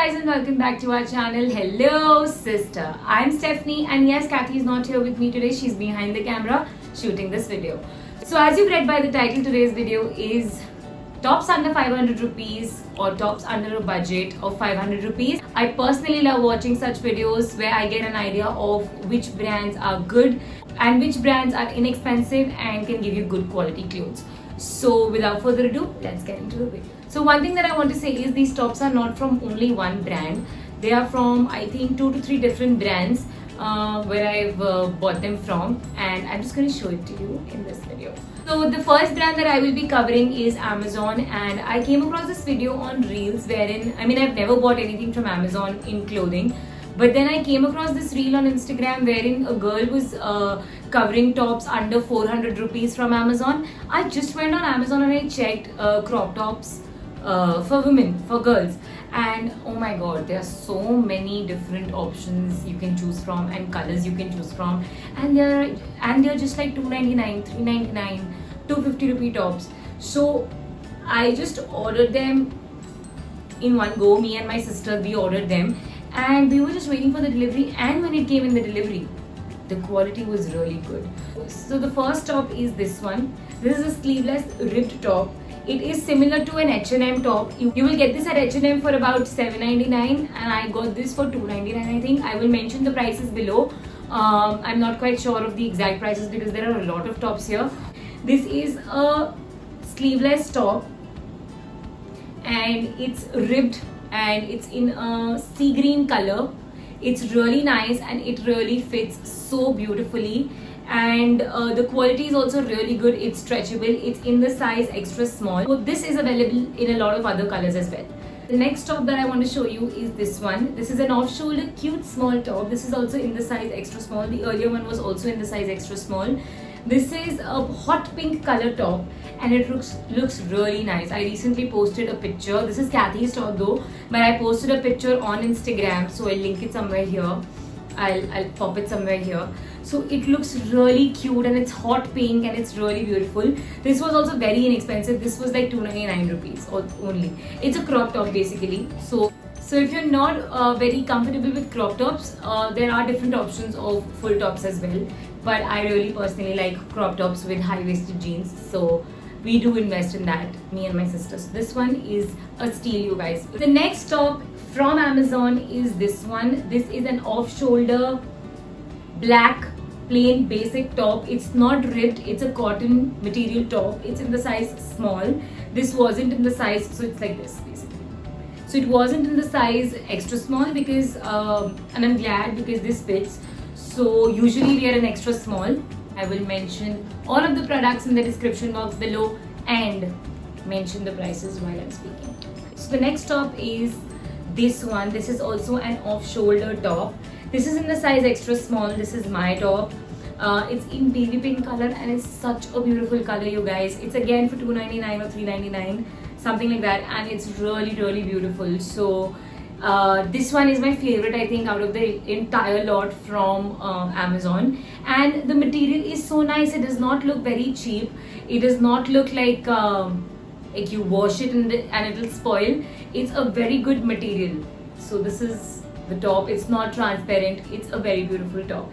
guys and welcome back to our channel. Hello sister, I'm Stephanie and yes, Kathy is not here with me today. She's behind the camera shooting this video. So as you've read by the title, today's video is tops under 500 rupees or tops under a budget of 500 rupees. I personally love watching such videos where I get an idea of which brands are good and which brands are inexpensive and can give you good quality clothes. So without further ado, let's get into the video. So one thing that I want to say is these tops are not from only one brand. They are from I think 2 to 3 different brands where I've bought them from, and I'm just going to show it to you in this video. So the first brand that I will be covering is Amazon, and I came across this video on Reels wherein, I mean, I've never bought anything from Amazon in clothing, but then I came across this reel on Instagram wherein a girl was covering tops under 400 rupees from Amazon. I just went on Amazon and I checked crop tops for women, for girls, and oh my god, there are so many different options you can choose from and colors you can choose from, and they're just like 299, 399, 250 rupee tops. So I just ordered them in one go. Me and my sister, we ordered them and we were just waiting for the delivery, and when it came in the delivery, the quality was really good. So the first top is this one. This is a sleeveless ribbed top. It is similar to an H&M top. You will get this at H&M for about $7.99 and I got this for $2.99 I think. I will mention the prices below. I'm not quite sure of the exact prices because there are a lot of tops here. This is a sleeveless top and it's ribbed and it's in a sea green color. It's really nice and it really fits so beautifully, and the quality is also really good. It's stretchable. It's in the size extra small. So this is available in a lot of other colors as well. The next top that I want to show you is this one. This is an off-shoulder cute small top. This is also in the size extra small. The earlier one was also in the size extra small. This is a hot pink color top and it looks really nice. I recently posted a picture. This is Kathy's top though, but I posted a picture on Instagram, so I'll link it somewhere here. I'll pop it somewhere here. So it looks really cute and it's hot pink and it's really beautiful. This was also very inexpensive. This was like 299 rupees only. It's a crop top basically. So if you're not very comfortable with crop tops, there are different options of full tops as well. But I really personally like crop tops with high-waisted jeans. So we do invest in that, me and my sisters. This one is a steal, you guys. The next top from Amazon is this one. This is an off-shoulder black plain basic top. It's not ribbed. It's a cotton material top. It's in the size small. This wasn't in the size, so it's like this basically. So it wasn't in the size extra small because, and I'm glad because this fits. So usually we are an extra small. I will mention all of the products in the description box below and mention the prices while I'm speaking. So the next top is this one. This is also an off-shoulder top. This is in the size extra small. This is my top. It's in baby pink color and it's such a beautiful color, you guys. It's again for $2.99 or $3.99, something like that, and it's really beautiful. So this one is my favorite, I think, out of the entire lot from Amazon, and the material is so nice. It does not look very cheap. It does not look like you wash it and it'll spoil. It's a very good material. So this is the top. It's not transparent. It's a very beautiful top.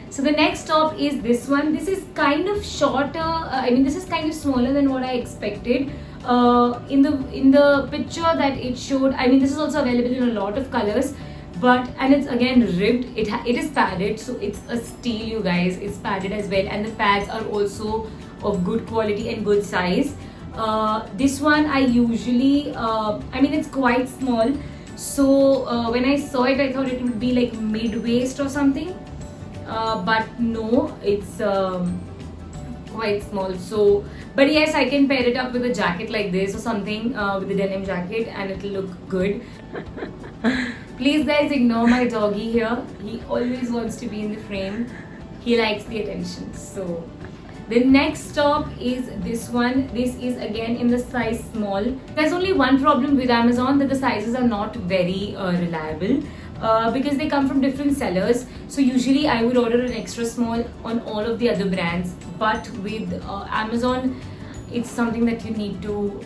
So the next top is this one. This is kind of shorter. I mean, this is kind of smaller than what I expected. In the picture that it showed, I mean, this is also available in a lot of colors, and it's again ribbed. It is padded, so it's a steal, you guys. It's padded as well, and the pads are also of good quality and good size. This one I usually, I mean, it's quite small. So when I saw it, I thought it would be like mid-waist or something, but no, it's quite small. So, but yes, I can pair it up with a jacket like this or something, with a denim jacket, and it'll look good. Please guys, ignore my doggy here. He always wants to be in the frame. He likes the attention. So the next top is this one. This is again in the size small. There's only one problem with Amazon, that the sizes are not very reliable. Because they come from different sellers. So usually I would order an extra small on all of the other brands, but with Amazon it's something that you need to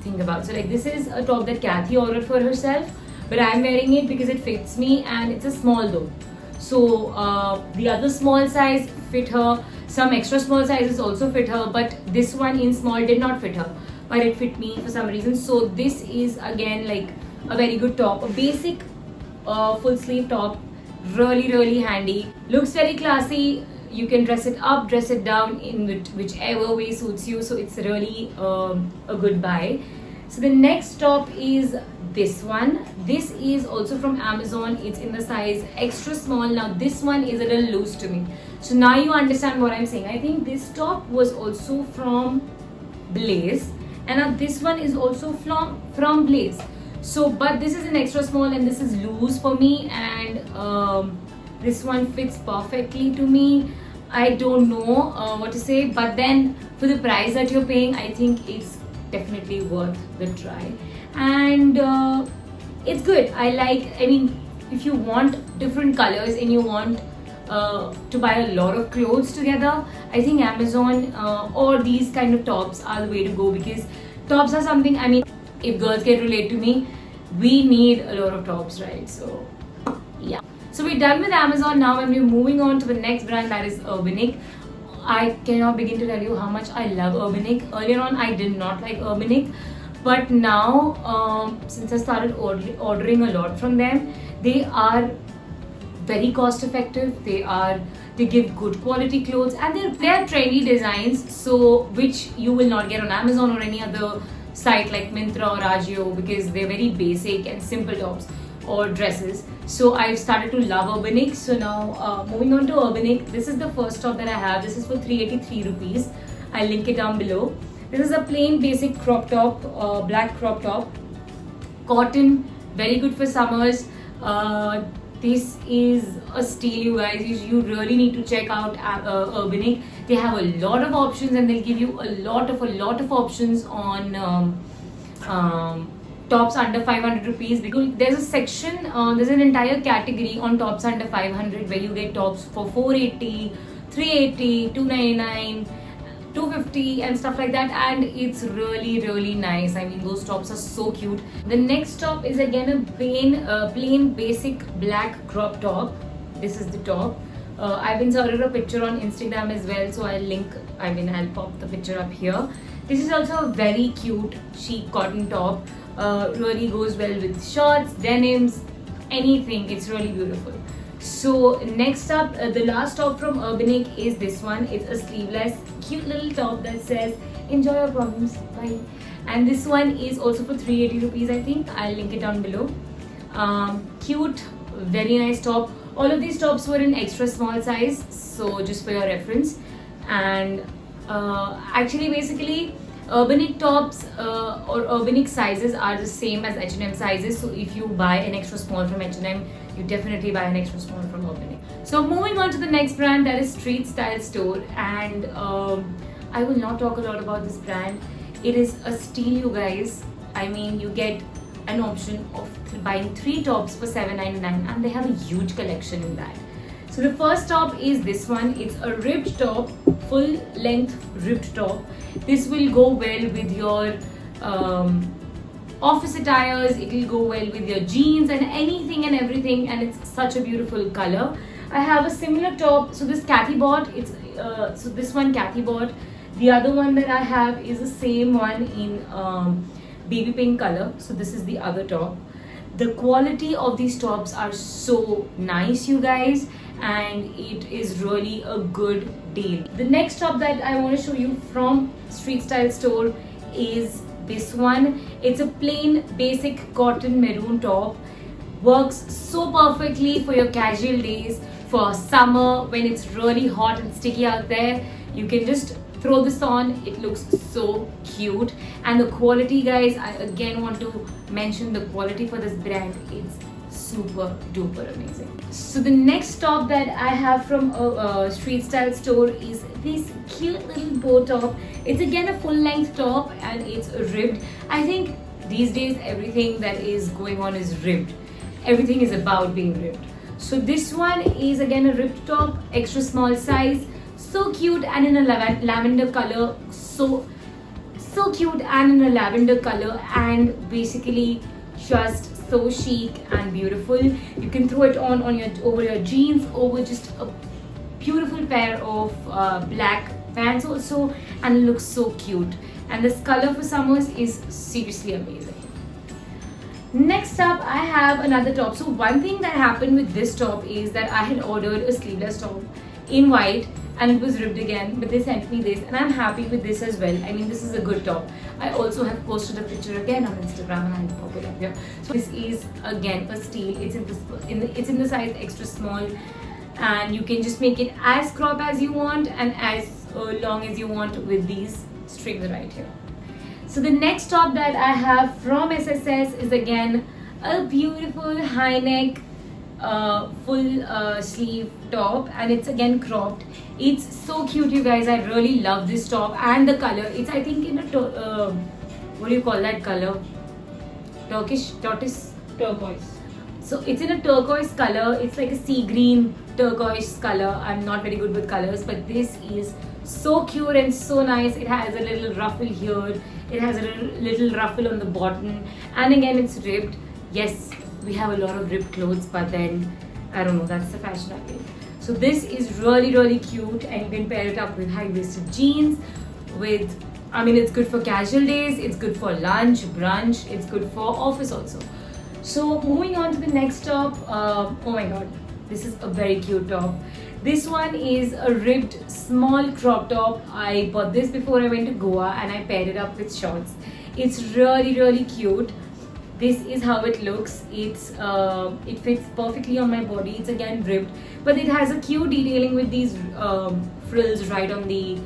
think about. So like, this is a top that Kathy ordered for herself, but I'm wearing it because it fits me, and it's a small though. So the other small size fit her, some extra small sizes also fit her, but this one in small did not fit her, but it fit me for some reason. So this is again like a very good top, a basic full sleeve top, really handy, looks very classy. You can dress it up, dress it down in whichever way suits you, so it's really a good buy. So the next top is this one. This is also from Amazon. It's in the size extra small. Now this one is a little loose to me, so now you understand what I'm saying. I think this top was also from Blaze, and now this one is also from Blaze. So but this is an extra small and this is loose for me, and this one fits perfectly to me. I don't know what to say, but then for the price that you're paying, I think it's definitely worth the try, and it's good. I mean, if you want different colors and you want to buy a lot of clothes together, I think Amazon or these kind of tops are the way to go, because tops are something, I mean, if girls can relate to me, we need a lot of tops, right? So yeah. So we're done with Amazon now, and we're moving on to the next brand, that is Urbanic. I cannot begin to tell you how much I love Urbanic. Earlier on, I did not like Urbanic, but now since I started ordering a lot from them, they are very cost effective. They give good quality clothes, and they are trendy designs, so which you will not get on Amazon or any other site like Myntra or Ajio, because they're very basic and simple tops or dresses. So I've started to love Urbanic. So now moving on to Urbanic, this is the first top that I have. This is for 383 rupees. I'll link it down below. This is a plain basic crop top, black crop top, cotton, very good for summers. This is a steal, you guys. You really need to check out Urbanic. They have a lot of options, and they'll give you a lot of options on tops under 500 rupees. Because there's a section, there's an entire category on tops under 500 where you get tops for 480, 380, 299, 250 and stuff like that, and it's really nice. I mean, those tops are so cute. The next top is again a plain basic black crop top. This is the top. I've inserted a picture on Instagram as well, so I'll pop the picture up here. This is also a very cute chic cotton top. Really goes well with shorts, denims, anything. It's really beautiful. So next up, the last top from Urbanic is this one. It's a sleeveless cute little top that says enjoy your problems, bye. And this one is also for 380 rupees, I think. I'll link it down below. Cute, very nice top. All of these tops were in extra small size, so just for your reference. And actually basically Urbanic tops or Urbanic sizes are the same as H&M sizes. So if you buy an extra small from H&M, you definitely buy an extra small from Urbanic. So moving on to the next brand, that is Street Style Store, and I will not talk a lot about this brand. It is a steal, you guys. I mean, you get an option of buying 3 tops for $7.99, and they have a huge collection in that. So the first top is this one. It's a ribbed top, full length ribbed top. This will go well with your office attires. It will go well with your jeans and anything and everything, and it's such a beautiful color. I have a similar top. So this Kathy bought. So this one Kathy bought. The other one that I have is the same one in baby pink color. So this is the other top. The quality of these tops are so nice, you guys, and it is really a good deal. The next top that I want to show you from Street Style Store is this one. It's a plain basic cotton maroon top. Works so perfectly for your casual days, for summer when it's really hot and sticky out there. You can just throw this on. It looks so cute, and the quality, guys, I again want to mention the quality for this brand. It's super duper amazing. So the next top that I have from Street Style Store is this cute little bow top. It's again a full length top, and it's ribbed. I think these days everything that is going on is ribbed. Everything is about being ribbed. So this one is again a ribbed top, extra small size. So cute, and in a lavender color. So cute, and in a lavender color, and basically just so chic and beautiful. You can throw it on your over your jeans, over just a beautiful pair of black pants also, and it looks so cute. And this color for summers is seriously amazing. Next up, I have another top. So one thing that happened with this top is that I had ordered a sleeveless top in white and it was ripped again, but they sent me this and I'm happy with this as well. I mean, this is a good top. I also have posted a picture again on Instagram and I'll pop it up here. So this is again a steal. It's in the size extra small, and you can just make it as crop as you want and as long as you want with these strings right here. So the next top that I have from SSS is again a beautiful high neck full sleeve top, and it's again cropped. It's so cute, you guys. I really love this top and the color. It's, I think, in a what do you call that color? Tortoise. So it's in a turquoise color. It's like a sea green turquoise color. I'm not very good with colors, but this is so cute and so nice. It has a little ruffle here. It has a little ruffle on the bottom, and again it's ribbed. Yes, we have a lot of ribbed clothes, but then I don't know, that's the fashion I think. So this is really cute, and you can pair it up with high-waisted jeans. It's good for casual days, it's good for lunch, brunch, it's good for office also. So moving on to the next top. Oh my god, this is a very cute top. This one is a ribbed small crop top. I bought this before I went to Goa and I paired it up with shorts. It's really cute. This is how it looks. It fits perfectly on my body. It's again ribbed, but it has a cute detailing with these frills right on the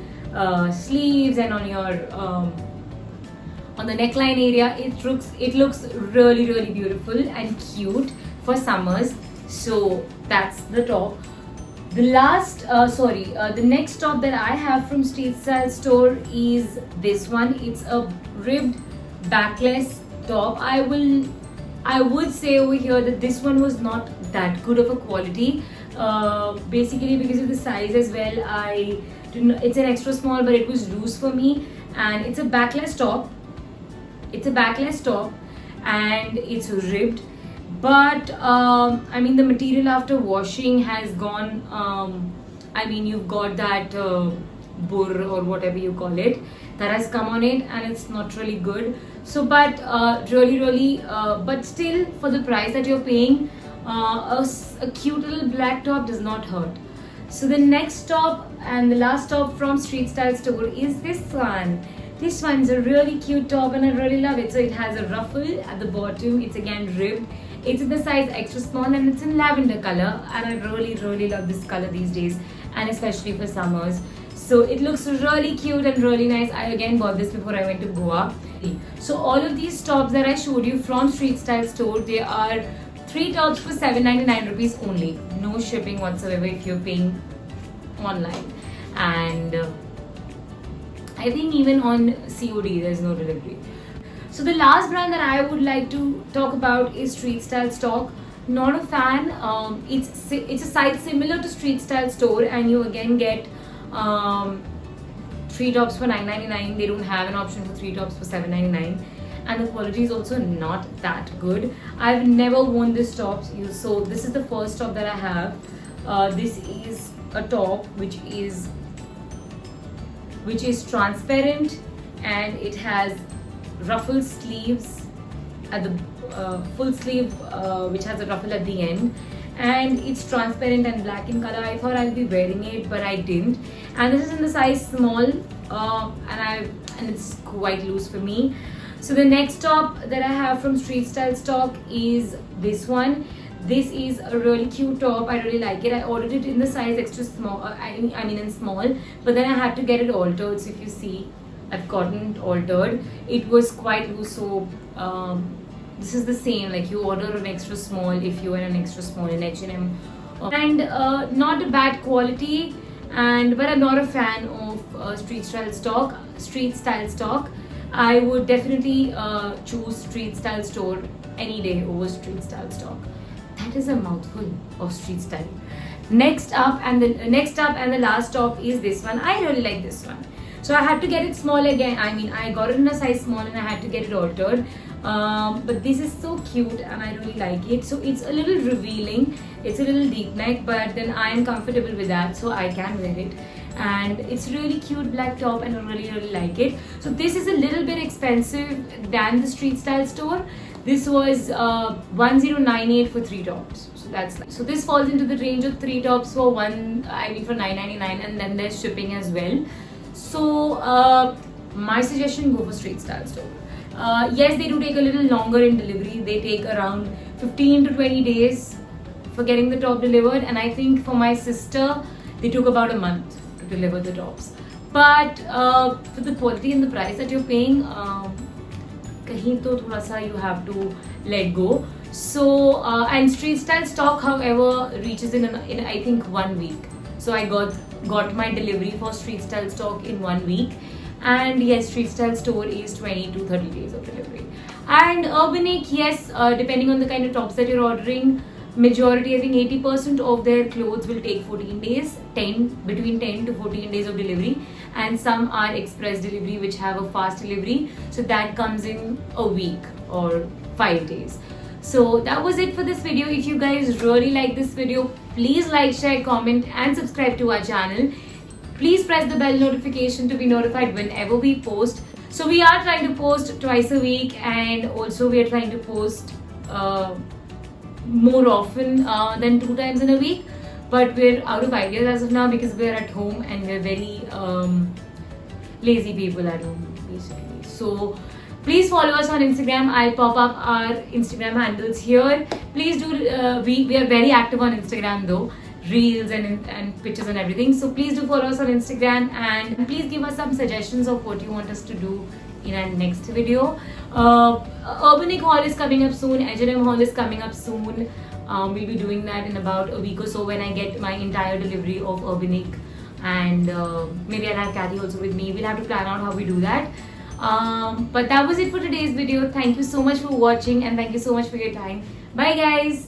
sleeves and on your on the neckline area. It looks really beautiful and cute for summers. So that's the top. The next top that I have from Street Style Store is this one. It's a ribbed backless top. I would say over here that this one was not that good of a quality, basically because of the size as well. It's an extra small, but it was loose for me, and it's a backless top. And it's ribbed, but the material after washing has gone. You've got that burr or whatever you call it that has come on it, and it's not really good. So, but but still, for the price that you're paying, a cute little black top does not hurt. So the next top and the last top from Street Style Store is this one. This one's a really cute top and I really love it. So it has a ruffle at the bottom. It's again ribbed. It's in the size extra small and it's in lavender color, and I really love this color these days, and especially for summers. So it looks really cute and really nice. I again bought this before I went to Goa. So all of these tops that I showed you from Street Style Store, they are 3 tops for 799 rupees only. No shipping whatsoever if you're paying online. And I think even on COD there's no delivery. So the last brand that I would like to talk about is Street Style Stock. Not a fan. It's a site similar to Street Style Store, and you again get 3 tops for 999. They don't have an option for 3 tops for 799, and the quality is also not that good. I've never worn this top, so this is the first top that I have. This is a top which is transparent, and it has ruffled sleeves at the full sleeve, which has a ruffle at the end, and it's transparent and black in color. I thought I'll be wearing it, but I didn't. And this is in the size small, and it's quite loose for me. So the next top that I have from Street Style Stock is this one. This is a really cute top. I really like it. I ordered it in the size extra small, in small, but then I had to get it altered. So if you see, I've gotten it altered. It was quite loose, so this is the same, like you order an extra small if you are an extra small in H&M, and not a bad quality, but I'm not a fan of Street Style Stock. I would definitely choose Street Style Store any day over Street Style Stock. That is a mouthful of street style. Next up and the last top is this one. I really like this one. So I had to get it small again. I got it in a size small and I had to get it altered. But this is so cute and I really like it. So it's a little revealing, it's a little deep neck, but then I am comfortable with that, so I can wear it. And it's really cute black top and I really like it. So this is a little bit expensive than the Street Style store. This was 1098 for 3 tops. So this falls into the range of 3 tops for for 999, and then there's shipping as well. So my suggestion, go for Street Style store. Yes, they do take a little longer in delivery. They take around 15 to 20 days for getting the top delivered, and I think for my sister they took about a month to deliver the tops. But for the quality and the price that you're paying, kahin to thoda sa you have to let go. So and Street Style stock, however, reaches in I think 1 week. So I got my delivery for Street Style stock in 1 week. And yes, Street Style store is 20 to 30 days of delivery. And Urbanic, yes, depending on the kind of tops that you're ordering, majority, I think 80% of their clothes will take 14 days, between 10 to 14 days of delivery. And some are express delivery, which have a fast delivery. So that comes in a week or 5 days. So that was it for this video. If you guys really like this video, please like, share, comment and subscribe to our channel. Please press the bell notification to be notified whenever we post. So we are trying to post twice a week, and also we are trying to post more often than 2 times in a week. But we're out of ideas as of now because we're at home and we're very lazy people at home basically. So please follow us on Instagram. I'll pop up our Instagram handles here. Please do, we are very active on Instagram though. Reels and pictures and everything. So please do follow us on Instagram, and please give us some suggestions of what you want us to do in our next video. Urbanic haul is coming up soon. H&M haul is coming up soon. We'll be doing that in about a week or so when I get my entire delivery of Urbanic, and maybe I'll have Kathy also with me. We'll have to plan out how we do that. But that was it for today's video. Thank you so much for watching, and thank you so much for your time. Bye guys.